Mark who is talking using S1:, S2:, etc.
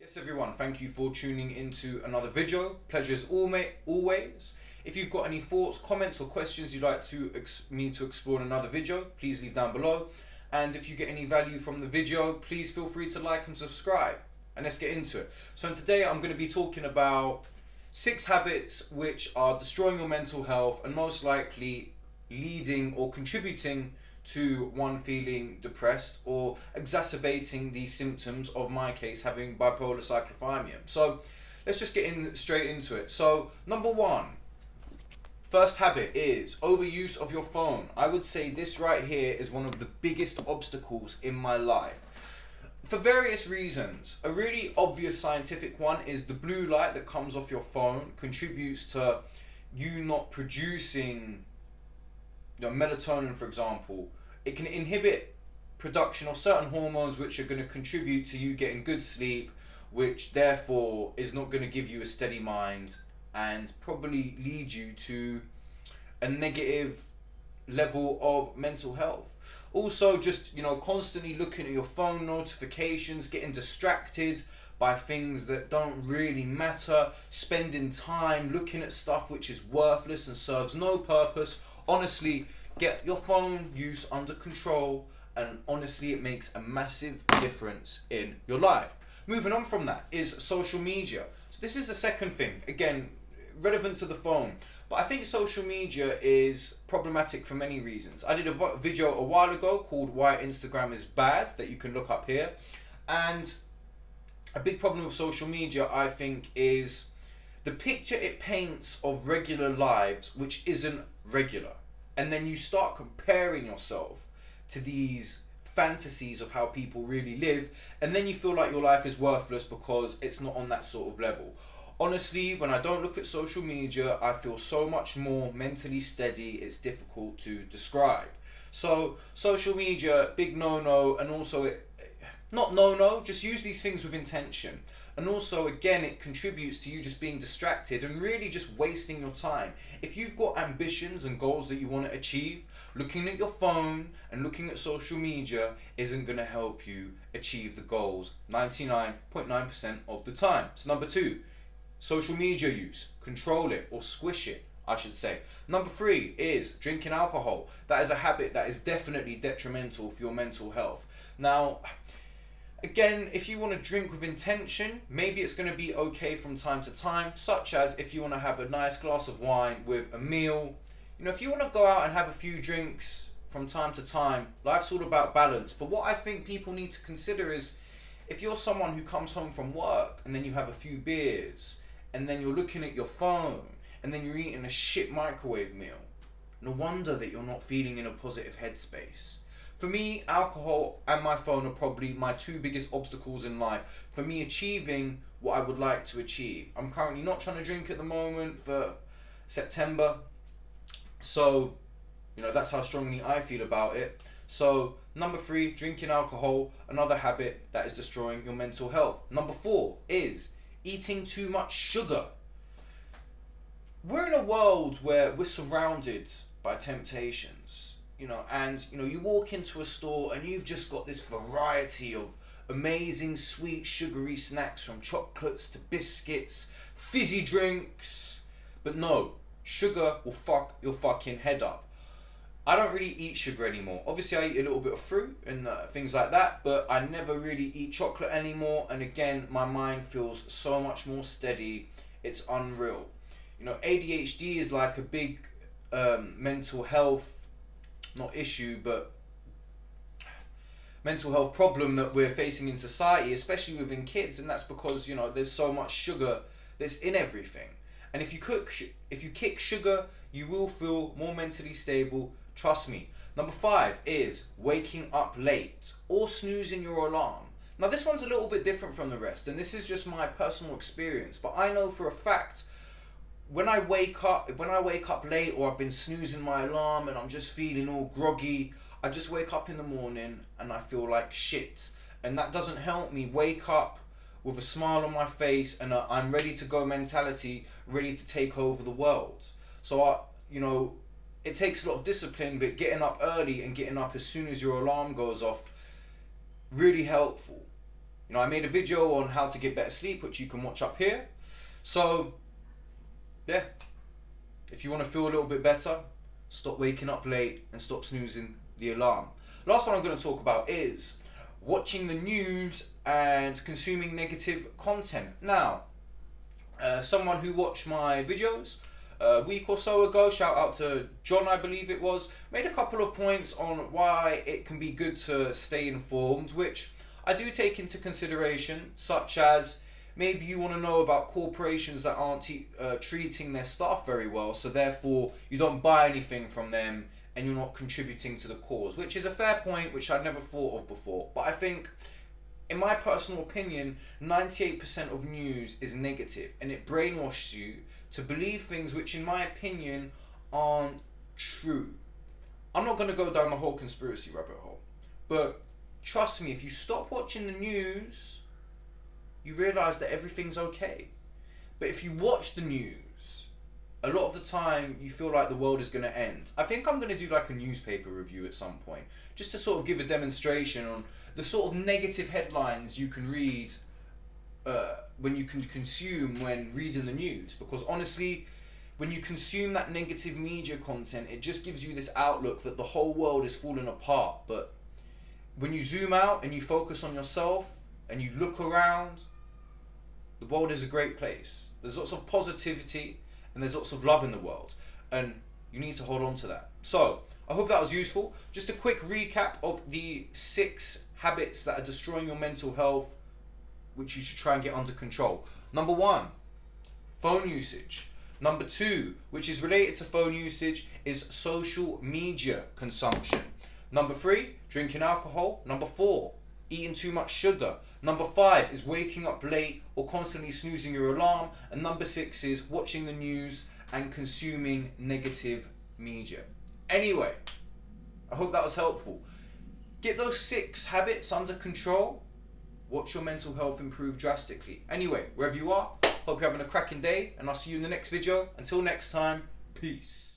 S1: Yes everyone, thank you for tuning into another video. Pleasure is always. If you've got any thoughts, comments or questions you'd like me to explore in another video, please leave down below. And if you get any value from the video, please feel free to like and subscribe. And let's get into it. So today I'm going to be talking about 6 habits which are destroying your mental health and most likely leading or contributing to one feeling depressed or exacerbating the symptoms of my case, having bipolar cyclothymia. So let's just get straight into it. So number 1, first habit is overuse of your phone. I would say this right here is one of the biggest obstacles in my life for various reasons. A really obvious scientific one is the blue light that comes off your phone contributes to you not producing melatonin, for example. It can inhibit production of certain hormones which are going to contribute to you getting good sleep, which therefore is not going to give you a steady mind and probably lead you to a negative level of mental health. Also, just constantly looking at your phone notifications, getting distracted by things that don't really matter, spending time looking at stuff which is worthless and serves no purpose. Honestly, get your phone use under control, and honestly it makes a massive difference in your life. Moving on from that is social media. So this is the second thing, again relevant to the phone, but I think social media is problematic for many reasons. I did a video a while ago called Why Instagram is Bad that you can look up here, and a big problem with social media I think is the picture it paints of regular lives which isn't regular. And then you start comparing yourself to these fantasies of how people really live, and then you feel like your life is worthless because it's not on that sort of level. Honestly, when I don't look at social media, I feel so much more mentally steady, it's difficult to describe. So social media, big no-no, and also not no-no, just use these things with intention. And also, again, it contributes to you just being distracted and really just wasting your time. If you've got ambitions and goals that you want to achieve, looking at your phone and looking at social media isn't going to help you achieve the goals 99.9% of the time. So number 2, social media use. Control it, or squish it, I should say. Number 3 is drinking alcohol. That is a habit that is definitely detrimental for your mental health. Now, again, if you want to drink with intention, maybe it's going to be okay from time to time, such as if you want to have a nice glass of wine with a meal. If you want to go out and have a few drinks from time to time, life's all about balance. But what I think people need to consider is, if you're someone who comes home from work and then you have a few beers and then you're looking at your phone and then you're eating a shit microwave meal, no wonder that you're not feeling in a positive headspace. For me, alcohol and my phone are probably my 2 biggest obstacles in life for me achieving what I would like to achieve. I'm currently not trying to drink at the moment for September, so that's how strongly I feel about it. So number 3, drinking alcohol, another habit that is destroying your mental health. Number 4 is eating too much sugar. We're in a world where we're surrounded by temptations. You walk into a store and you've just got this variety of amazing sweet sugary snacks, from chocolates to biscuits, fizzy drinks. But no, sugar will fuck your fucking head up. I don't really eat sugar anymore. Obviously I eat a little bit of fruit and things like that, but I never really eat chocolate anymore. And again, my mind feels so much more steady. It's unreal. ADHD is like a big mental health, not issue, but mental health problem that we're facing in society, especially within kids, and that's because there's so much sugar that's in everything. And if you kick sugar, you will feel more mentally stable, trust me. Number 5 is waking up late or snoozing your alarm. Now this one's a little bit different from the rest, and this is just my personal experience, but I know for a fact when I wake up late, or I've been snoozing my alarm and I'm just feeling all groggy, I just wake up in the morning and I feel like shit. And that doesn't help me wake up with a smile on my face and I'm ready to go mentality, ready to take over the world. So it takes a lot of discipline, but getting up early and getting up as soon as your alarm goes off, really helpful. You know, I made a video on how to get better sleep, which you can watch up here. So, yeah, if you want to feel a little bit better, stop waking up late and stop snoozing the alarm. Last one I'm going to talk about is watching the news and consuming negative content. Now, someone who watched my videos a week or so ago, shout out to John, I believe it was, made a couple of points on why it can be good to stay informed, which I do take into consideration, such as maybe you want to know about corporations that aren't treating their staff very well, so therefore you don't buy anything from them and you're not contributing to the cause, which is a fair point, which I'd never thought of before. But I think, in my personal opinion, 98% of news is negative, and it brainwashes you to believe things which, in my opinion, aren't true. I'm not going to go down the whole conspiracy rabbit hole, but trust me, if you stop watching the news, you realise that everything's okay. But if you watch the news, a lot of the time you feel like the world is going to end. I think I'm going to do like a newspaper review at some point, just to sort of give a demonstration on the sort of negative headlines you can read when you can consume when reading the news. Because honestly, when you consume that negative media content, it just gives you this outlook that the whole world is falling apart. But when you zoom out and you focus on yourself and you look around, the world is a great place. There's lots of positivity and there's lots of love in the world, and you need to hold on to that. So I hope that was useful. Just a quick recap of the 6 habits that are destroying your mental health, which you should try and get under control. Number 1, phone usage. Number 2, which is related to phone usage, is social media consumption. Number 3, drinking alcohol. Number 4, eating too much sugar. Number 5 is waking up late or constantly snoozing your alarm. And number 6 is watching the news and consuming negative media. Anyway, I hope that was helpful. Get those 6 habits under control. Watch your mental health improve drastically. Anyway, wherever you are, hope you're having a cracking day, and I'll see you in the next video. Until next time, peace.